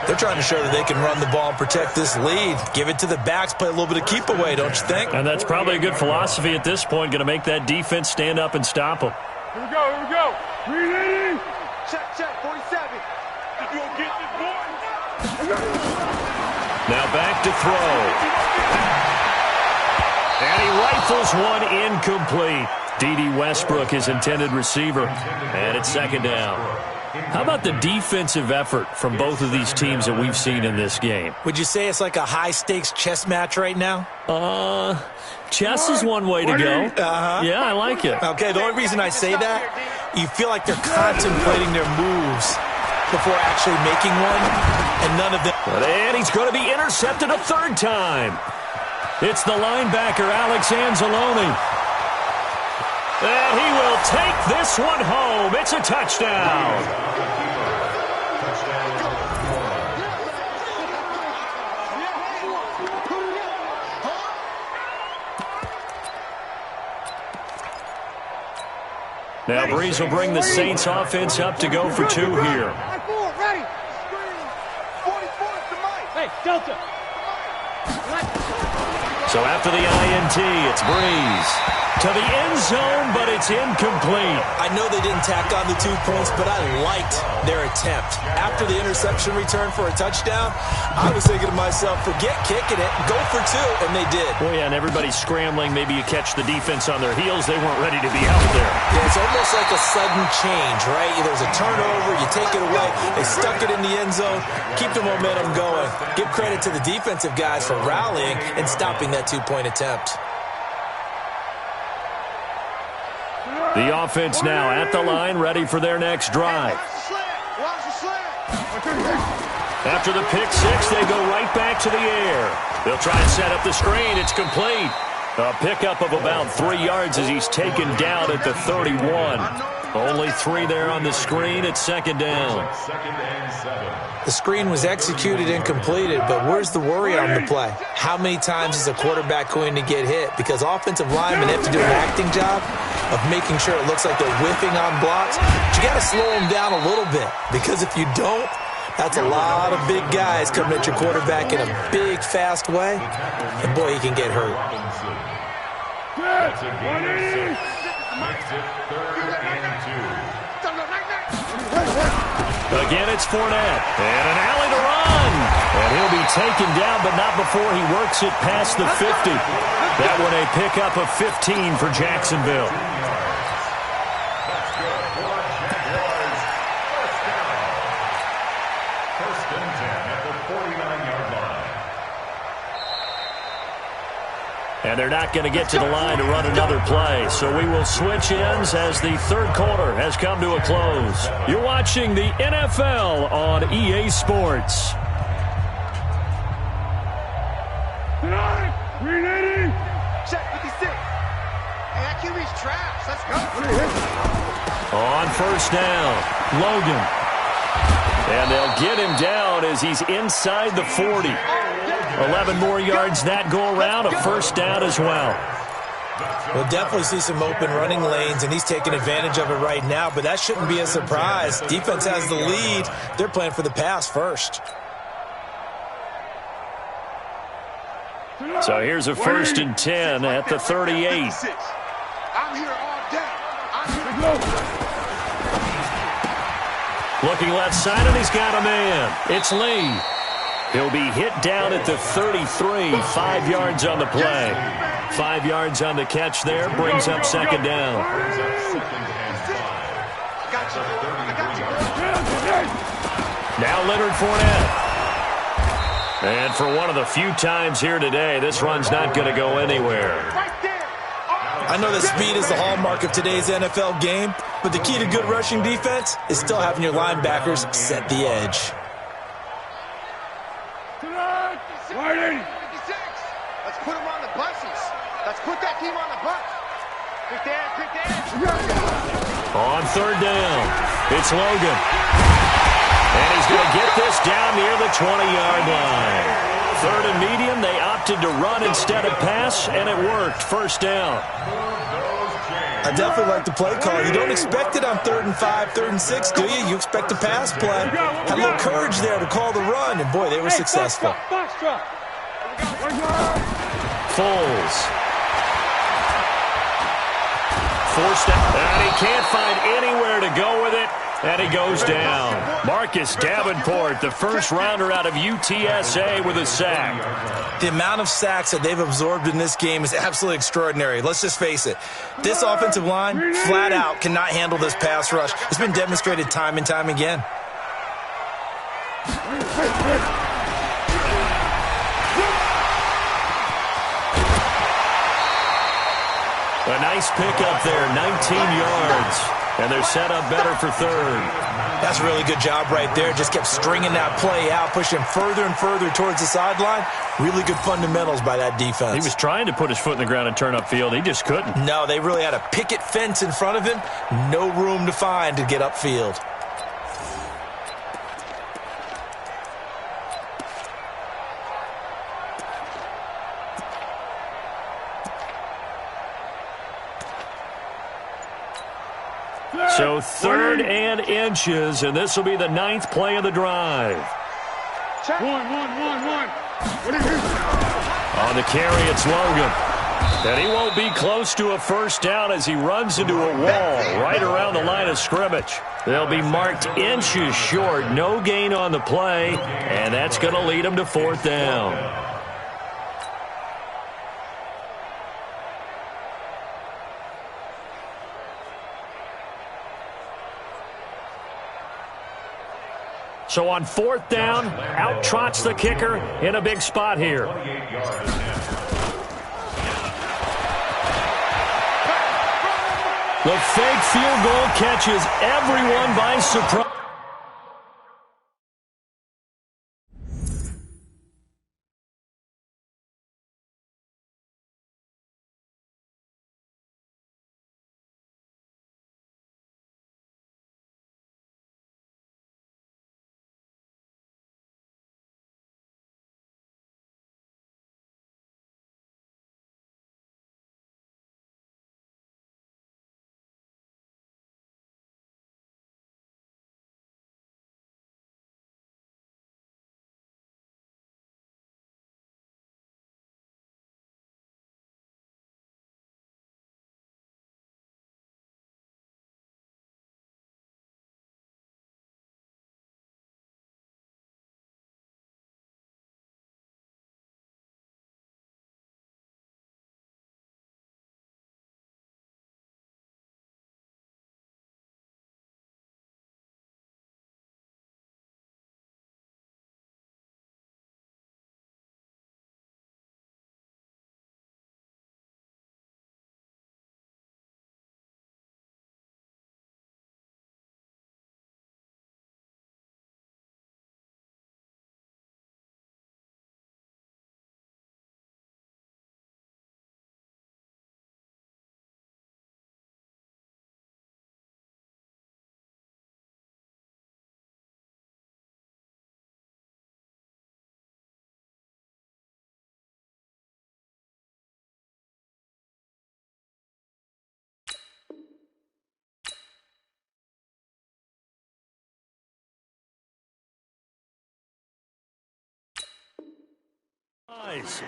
They're trying to show that they can run the ball and protect this lead. Give it to the backs, play a little bit of keep away, don't you think? And that's probably a good philosophy at this point, going to make that defense stand up and stop them. Here we go. 380. Check, 47. You gonna get this, boy? Now back to throw. And he rifles one incomplete. D.D. Westbrook, his intended receiver. And it's 2nd down. How about the defensive effort from both of these teams that we've seen in this game? Would you say it's like a high-stakes chess match right now? Chess is one way to go. Yeah, I like it. Okay, the only reason I say that, you feel like they're contemplating their moves before actually making one, and none of them. And he's going to be intercepted a 3rd time. It's the linebacker, Alex Anzalone. And he will take this one home. It's a touchdown. Now Breeze will bring the Saints offense up to go for 2 here. Hey, Delta. So after the INT, it's Breeze to the end zone, but it's incomplete. I know they didn't tack on the 2 points, but I liked their attempt. After the interception return for a touchdown, I was thinking to myself, forget kicking it, go for 2, and they did. Oh, yeah, and everybody's scrambling. Maybe you catch the defense on their heels. They weren't ready to be out there. Yeah, it's almost like a sudden change, right? There's a turnover, you take it away. They stuck it in the end zone. Keep the momentum going. Give credit to the defensive guys for rallying and stopping that 2-point attempt. The offense now at the line, ready for their next drive. After the pick six, they go right back to the air. They'll try and set up the screen. It's complete. A pickup of about 3 yards as he's taken down at the 31. Only 3 there on the screen at second down. The screen was executed and completed, but where's the worry on the play? How many times is a quarterback going to get hit? Because offensive linemen have to do an acting job of making sure it looks like they're whiffing on blocks. But you got to slow them down a little bit, because if you don't, that's a lot of big guys coming at your quarterback in a big, fast way. And boy, he can get hurt. That's a gain of 6. Makes it 3rd and 2. Again, it's Fournette. And an alley to run. And he'll be taken down, but not before he works it past the 50. That one a pickup of 15 for Jacksonville. That's good for Jaguars. First down. 1st and 10 at the 49-yard line. And they're not going to get to the line to run another play. So we will switch ends as the third quarter has come to a close. You're watching the NFL on EA Sports. Ready? Check 56. Hey, that QB's trash. Let's go. On first down, Logan. And they'll get him down as he's inside the 40. 11 more yards that go around, a first down as well. We'll definitely see some open running lanes, and he's taking advantage of it right now, but that shouldn't be a surprise. Defense has the lead. They're playing for the pass first. So here's a 1st and 10 at the 38. I'm here all day. I'm here. Looking left side, and he's got a man. It's Lee. He'll be hit down at the 33, 5 yards on the play. 5 yards on the catch there, brings up second down. Now Leonard Fournette. And for one of the few times here today, this run's not going to go anywhere. I know that speed is the hallmark of today's NFL game, but the key to good rushing defense is still having your linebackers set the edge. Let's put him on the buses. Let's put that team on the bus. Quick there. On third down, it's Logan. And he's going to get this down near the 20-yard line. 3rd and medium, they opted to run instead of pass, and it worked. First down. I definitely like the play call. You don't expect it on 3rd and 5, 3rd and 6, do you? You expect a pass play. Had a little courage there to call the run, and boy, they were successful. Foles. Forced out, and he can't find anywhere to go with it, and he goes down. Marcus Davenport, the first rounder out of UTSA, with a sack. The amount of sacks that they've absorbed in this game is absolutely extraordinary. Let's just face it. This offensive line, flat out, cannot handle this pass rush. It's been demonstrated time and time again. A nice pickup there, 19 yards. And they're set up better for third. That's a really good job right there. Just kept stringing that play out, pushing further and further towards the sideline. Really good fundamentals by that defense. He was trying to put his foot in the ground and turn upfield. He just couldn't. No, they really had a picket fence in front of him. No room to find to get upfield. So 3rd and inches, and this will be the 9th play of the drive. One. On the carry, it's Logan. And he won't be close to a first down as he runs into a wall right around the line of scrimmage. They'll be marked inches short. No gain on the play, and that's going to lead them to fourth down. So on fourth down, out trots the kicker in a big spot here. The fake field goal catches everyone by surprise.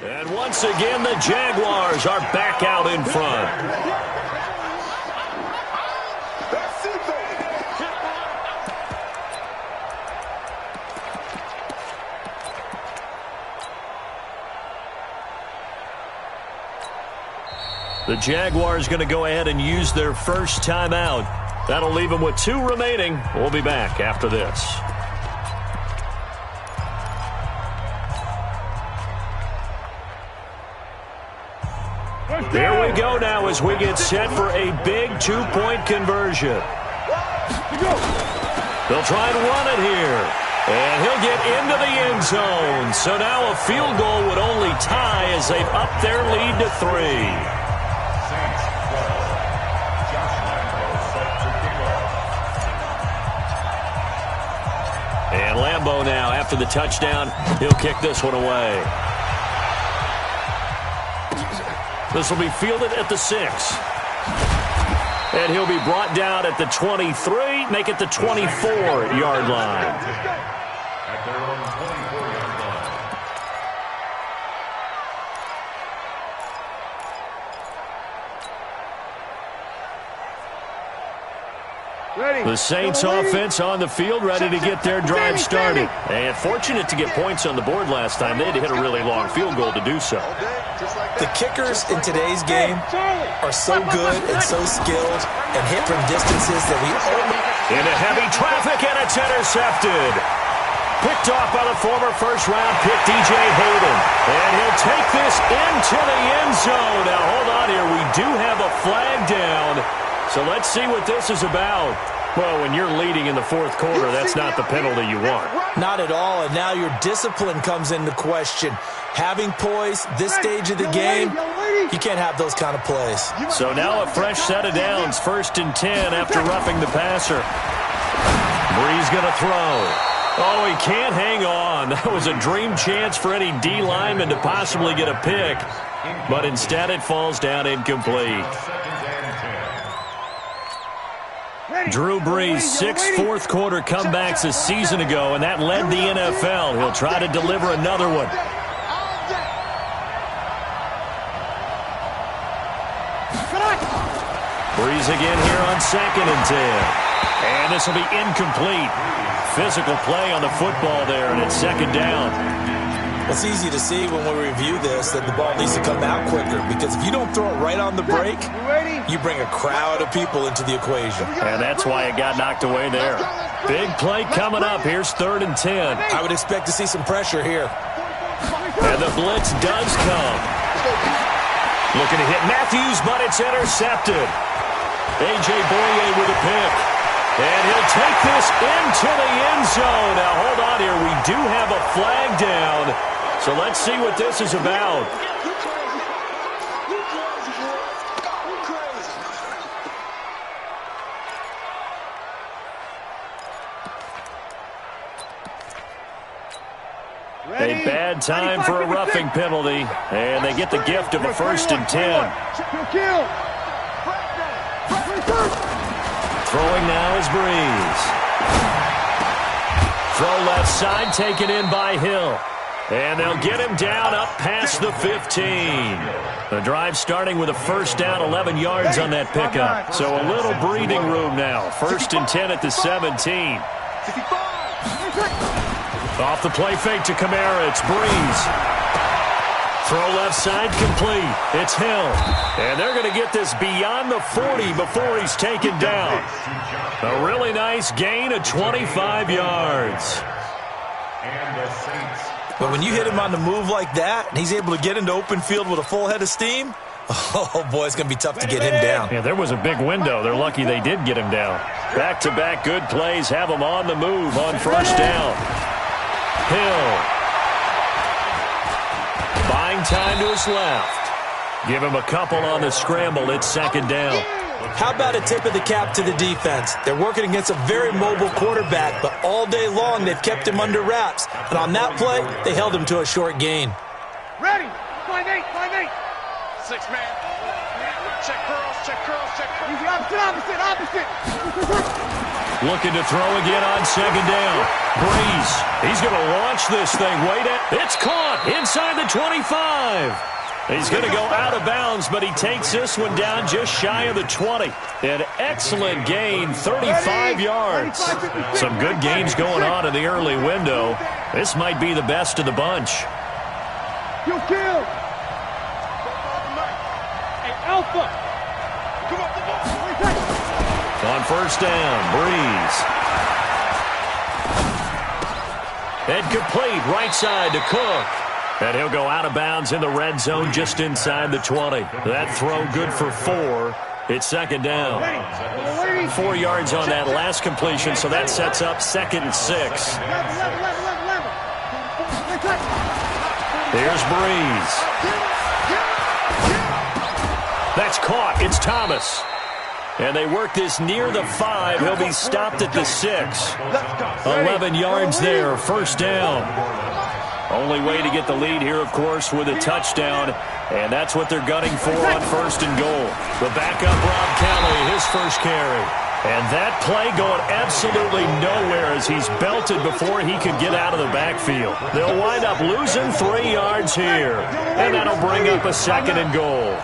And once again, the Jaguars are back out in front. The Jaguars going to go ahead and use their first timeout. That'll leave them with 2 remaining. We'll be back after this. Here we go now as we get set for a big 2-point conversion. They'll try and run it here. And he'll get into the end zone. So now a field goal would only tie as they've upped their lead to 3. And Lambeau now, after the touchdown, he'll kick this one away. This will be fielded at the 6. And he'll be brought down at the 23, make it the 24-yard line. At their own 24-yard line. The Saints offense on the field, ready to get their drive started. And fortunate to get points on the board last time. They had to hit a really long field goal to do so. The kickers in today's game are so good and so skilled and hit from distances that we only... Into heavy traffic, and it's intercepted. Picked off by the former first-round pick, DJ Hayden. And he'll take this into the end zone. Now, hold on here. We do have a flag down. So let's see what this is about. Well, when you're leading in the fourth quarter, that's not the penalty you want. Not at all, and now your discipline comes into question. Having poise, this stage of the game, you can't have those kind of plays. So now a fresh set of downs, 1st and 10 after roughing the passer. Brees going to throw. Oh, he can't hang on. That was a dream chance for any D lineman to possibly get a pick, but instead it falls down incomplete. Drew Brees, 6 fourth-quarter comebacks a season ago, and that led the NFL. He'll try to deliver another one. Breeze again here on 2nd and 10. And this will be incomplete. Physical play on the football there, and it's 2nd down. It's easy to see when we review this that the ball needs to come out quicker, because if you don't throw it right on the break, you bring a crowd of people into the equation. And that's why it got knocked away there. Big play coming up. Here's 3rd and 10. I would expect to see some pressure here. And the blitz does come. Looking to hit Matthews, but it's intercepted. A.J. Boye with a pick. And he'll take this into the end zone. Now, hold on here. We do have a flag down. So let's see what this is about. A bad time for a roughing penalty. And they get the gift of a 1st and 10. Throwing now is Breeze. Throw left side, taken in by Hill. And they'll get him down up past the 15. The drive starting with a 1st down, 11 yards on that pickup. So a little breathing room now. 1st and 10 at the 17. Off the play fake to Kamara, it's Breeze. Throw left side complete. It's Hill. And they're going to get this beyond the 40 before he's taken down. A really nice gain of 25 yards. But when you hit him on the move like that, and he's able to get into open field with a full head of steam, oh, boy, it's going to be tough to get him down. Yeah, there was a big window. They're lucky they did get him down. Back-to-back good plays have him on the move on 1st down. Hill. Buying time to his left. Give him a couple on the scramble. It's 2nd down. How about a tip of the cap to the defense? They're working against a very mobile quarterback, but all day long they've kept him under wraps. And on that play, they held him to a short gain. Ready. 5-8, 5-8. 6-man. Check curls, check curls, check curls. Easy, opposite. Looking to throw again on 2nd down. Breeze. He's going to launch this thing. Wait at. It's caught inside the 25. He's going to go out of bounds, but he takes this one down just shy of the 20. An excellent gain, 35 yards. Some good gains going on in the early window. This might be the best of the bunch. You kill. Hey, Alpha. Come up the ball. On 1st down, Breeze. And complete, right side to Cook. And he'll go out of bounds in the red zone just inside the 20. That throw good for 4. It's 2nd down. 4 yards on that last completion, so that sets up 2nd and 6. Here's Breeze. That's caught. It's Thomas. And they work this near the 5. He'll be stopped at the 6. 11 yards there, 1st down. Only way to get the lead here, of course, with a touchdown. And that's what they're gunning for on 1st and goal. The backup, Rob Kelly, his first carry. And that play going absolutely nowhere as he's belted before he could get out of the backfield. They'll wind up losing 3 yards here. And that'll bring up a 2nd and goal.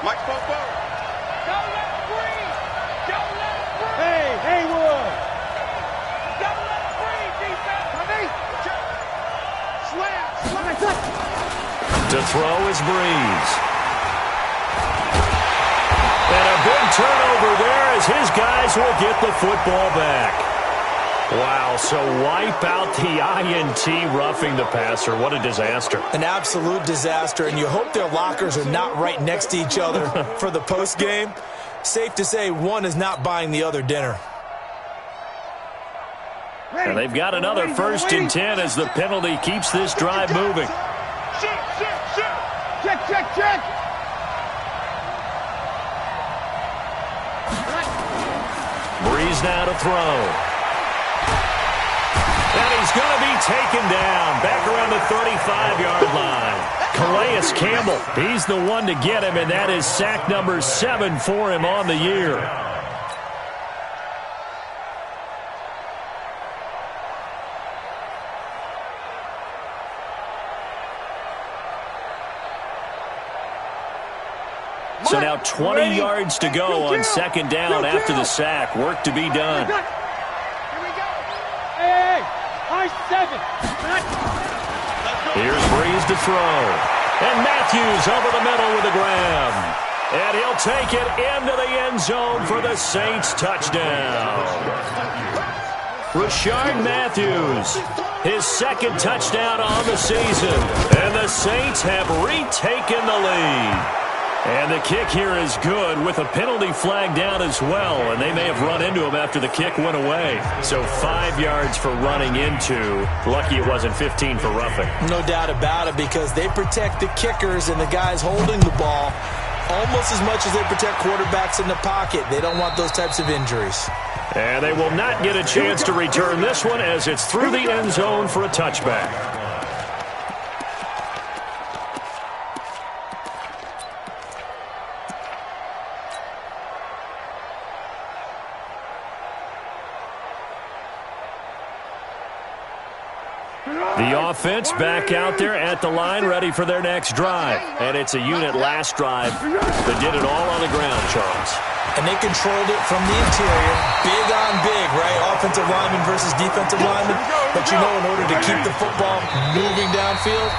Mike Popo. To throw is Breeze. And a big turnover there as his guys will get the football back. Wow, so wipe out the INT roughing the passer. What a disaster. An absolute disaster, and you hope their lockers are not right next to each other for the postgame. Safe to say one is not buying the other dinner. And they've got another 1st and 10 as the penalty keeps this drive moving. Check. Breeze now to throw. And he's going to be taken down back around the 35-yard line. Calais Campbell, he's the one to get him, and that is sack number 7 for him on the year. So now 20 yards to go on second down after the sack. Work to be done. Hey, high 7. Here's Breeze to throw. And Matthews over the middle with a grab. And he'll take it into the end zone for the Saints touchdown. Rashard Matthews, his second touchdown on the season. And the Saints have retaken the lead. And the kick here is good with a penalty flag down as well. And they may have run into him after the kick went away. So 5 yards for running into. Lucky it wasn't 15 for roughing. No doubt about it, because they protect the kickers and the guys holding the ball almost as much as they protect quarterbacks in the pocket. They don't want those types of injuries. And they will not get a chance to return this one as it's through the end zone for a touchback. The offense back out there at the line, ready for their next drive. And it's a unit last drive that did it all on the ground, Charles. And they controlled it from the interior. Big on big, right? Offensive lineman versus defensive lineman. But you know, in order to keep the football moving downfield,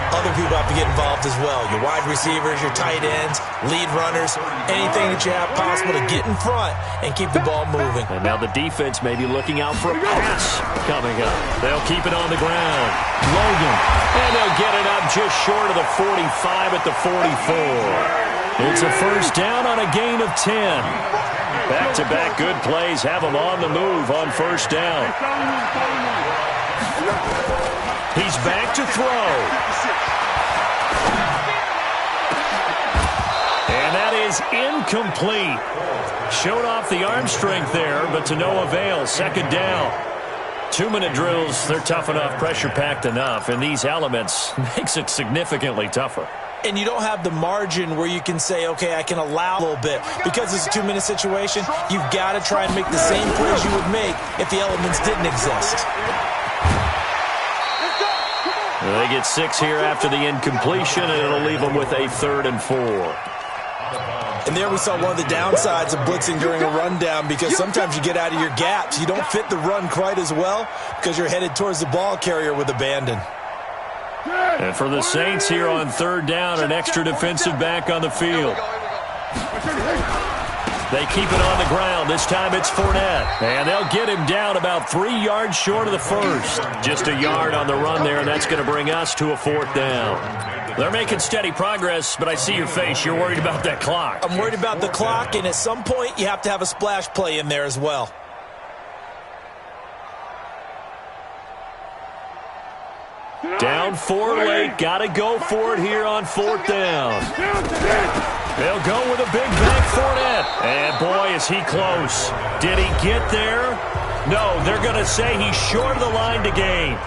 other people have to get involved as well. Your wide receivers, your tight ends, lead runners, anything that you have possible to get in front and keep the ball moving. And now the defense may be looking out for a pass coming up. They'll keep it on the ground. Logan. And they'll get it up just short of the 45 at the 44. It's a first down on a gain of 10. Back-to-back good plays have them on the move on first down. He's back to throw. And that is incomplete. Showed off the arm strength there, but to no avail. Second down. 2-minute drills, they're tough enough, pressure-packed enough, and these elements makes it significantly tougher. And you don't have the margin where you can say, okay, I can allow a little bit. Because it's a 2-minute situation, you've got to try and make the same plays you would make if the elements didn't exist. They get 6 here after the incompletion, and it'll leave them with a 3rd and 4. And there we saw one of the downsides of blitzing during a rundown, because sometimes you get out of your gaps. You don't fit the run quite as well because you're headed towards the ball carrier with abandon. And for the Saints here on 3rd down, an extra defensive back on the field. They keep it on the ground. This time it's Fournette. And they'll get him down about 3 yards short of the first. Just a yard on the run there, and that's going to bring us to a 4th down. They're making steady progress, but I see your face. You're worried about that clock. I'm worried about the clock, and at some point you have to have a splash play in there as well. Down 4 late. Got to go for it here on 4th down. They'll go with a big bank Fournette. And boy, is he close. Did he get there? No, they're going to say he's short of the line to gain.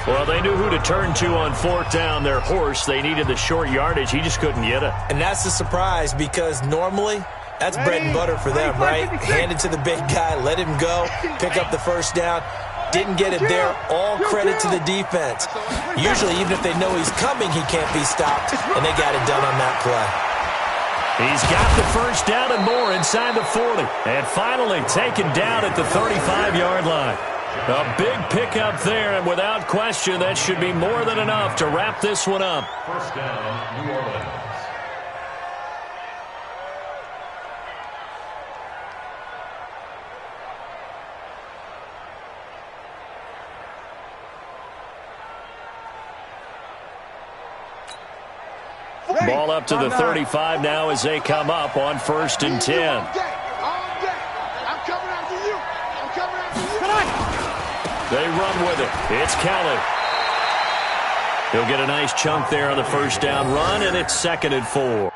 Well, they knew who to turn to on 4th down. Their horse, they needed the short yardage. He just couldn't get it. And that's the surprise, because normally that's bread and butter for them, right? Hand it to the big guy, let him go, pick up the first down. Didn't get it there. All credit to the defense. Usually, even if they know he's coming, he can't be stopped, and they got it done on that play. He's got the first down and more inside the 40. And finally taken down at the 35-yard line. A big pickup there, and without question, that should be more than enough to wrap this one up. First down, New Orleans. Ball up to the 35 now as they come up on 1st and 10. I'm coming after you. I'm coming after you. They run with it. It's Kelly. He'll get a nice chunk there on the first down run, and it's 2nd and 4.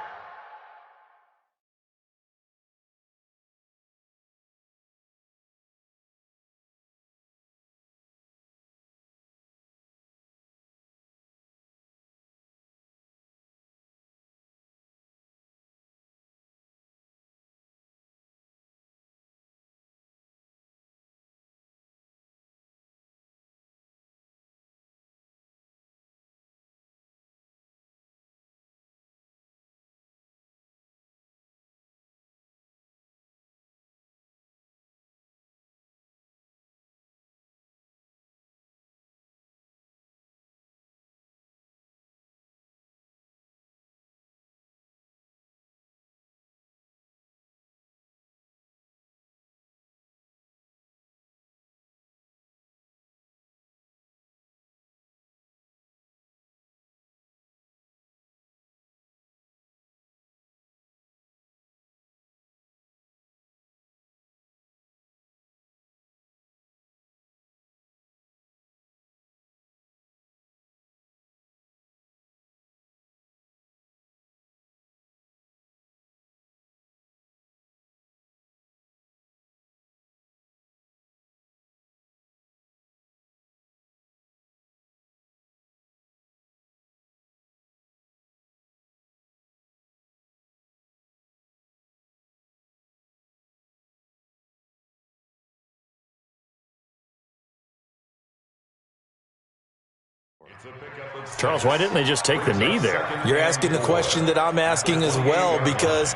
Charles, why didn't they just take the knee there? You're asking the question that I'm asking as well, because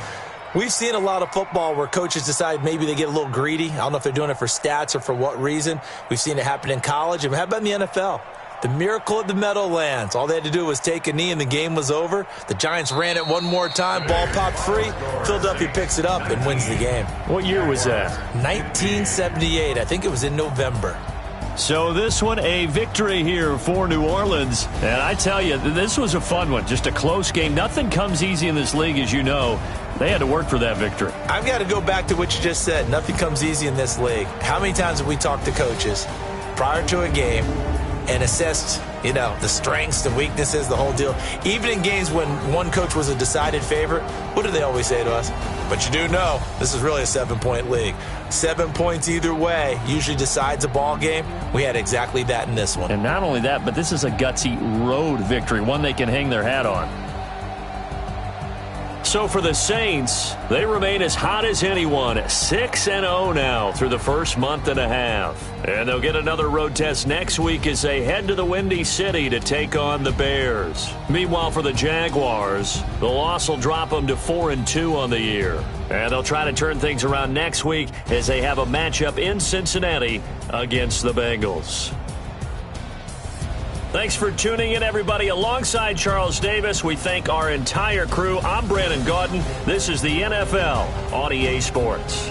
we've seen a lot of football where coaches decide maybe they get a little greedy. I don't know if they're doing it for stats or for what reason. We've seen it happen in college. And how about in the NFL? The miracle of the Meadowlands. All they had to do was take a knee and the game was over. The Giants ran it one more time. Ball popped free. Philadelphia picks it up and wins the game. What year was that? 1978. I think it was in November. So this one, a victory here for New Orleans. And I tell you, this was a fun one. Just a close game. Nothing comes easy in this league, as you know. They had to work for that victory. I've got to go back to what you just said. Nothing comes easy in this league. How many times have we talked to coaches prior to a game and assessed, the strengths, the weaknesses, the whole deal? Even in games when one coach was a decided favorite, what do they always say to us? But you do know this is really a 7-point league. 7 points either way usually decides a ball game. We had exactly that in this one. And not only that, but this is a gutsy road victory, one they can hang their hat on. So for the Saints, they remain as hot as anyone, 6-0 now through the first month and a half. And they'll get another road test next week as they head to the Windy City to take on the Bears. Meanwhile, for the Jaguars, the loss will drop them to 4-2 on the year. And they'll try to turn things around next week as they have a matchup in Cincinnati against the Bengals. Thanks for tuning in, everybody. Alongside Charles Davis, we thank our entire crew. I'm Brandon Gaudin. This is the NFL on EA Sports.